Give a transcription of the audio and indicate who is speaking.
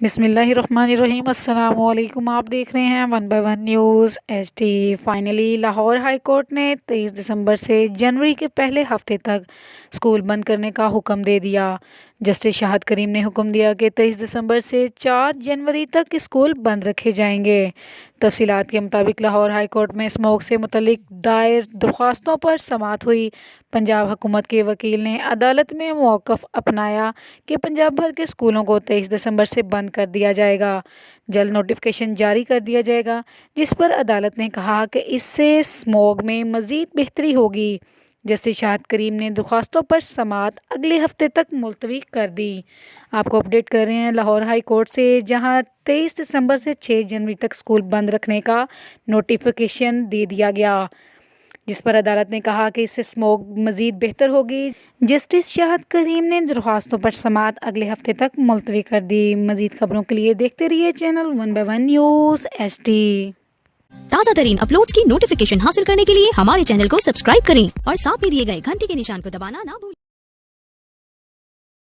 Speaker 1: بسم اللہ الرحمن الرحیم۔ السلام علیکم، آپ دیکھ رہے ہیں 1/1 news HD۔ Finally Lahore high court نے 23 دسمبر سے جنوری کے پہلے ہفتے تک اسکول بند کرنے کا حکم دے دیا۔ جسٹس شاہد کریم نے حکم دیا کہ 23 دسمبر سے 4 جنوری تک اسکول بند رکھے جائیں گے۔ تفصیلات کے مطابق لاہور ہائی کورٹ میں اسموگ سے متعلق دائر درخواستوں پر سماعت ہوئی۔ پنجاب حکومت کے وکیل نے عدالت میں موقف اپنایا کہ پنجاب بھر کے اسکولوں کو 23 دسمبر سے بند کر دیا جائے گا۔ جلد نوٹیفکیشن جاری کر دیا جائے گا، جس پر عدالت نے کہا کہ اس سے اسموگ میں مزید بہتری ہوگی۔ جسٹس شاہد کریم نے درخواستوں پر سماعت اگلے ہفتے تک ملتوی کر دی۔ آپ کو اپڈیٹ کر رہے ہیں لاہور ہائی کورٹ سے، جہاں 23 دسمبر سے 6 جنوری تک اسکول بند رکھنے کا نوٹیفکیشن دے دیا گیا، جس پر عدالت نے کہا کہ اس سے اسموگ مزید بہتر ہوگی۔ جسٹس شاہد کریم نے درخواستوں پر سماعت اگلے ہفتے تک ملتوی کر دی۔ مزید خبروں کے لیے دیکھتے رہیے چینل 1/1 نیوز HD۔
Speaker 2: تازہ ترین اپلوڈز کی نوٹیفکیشن حاصل کرنے کے لیے ہمارے چینل کو سبسکرائب کریں اور ساتھ میں دیے گئے گھنٹی کے نشان کو دبانا نہ بھولیں۔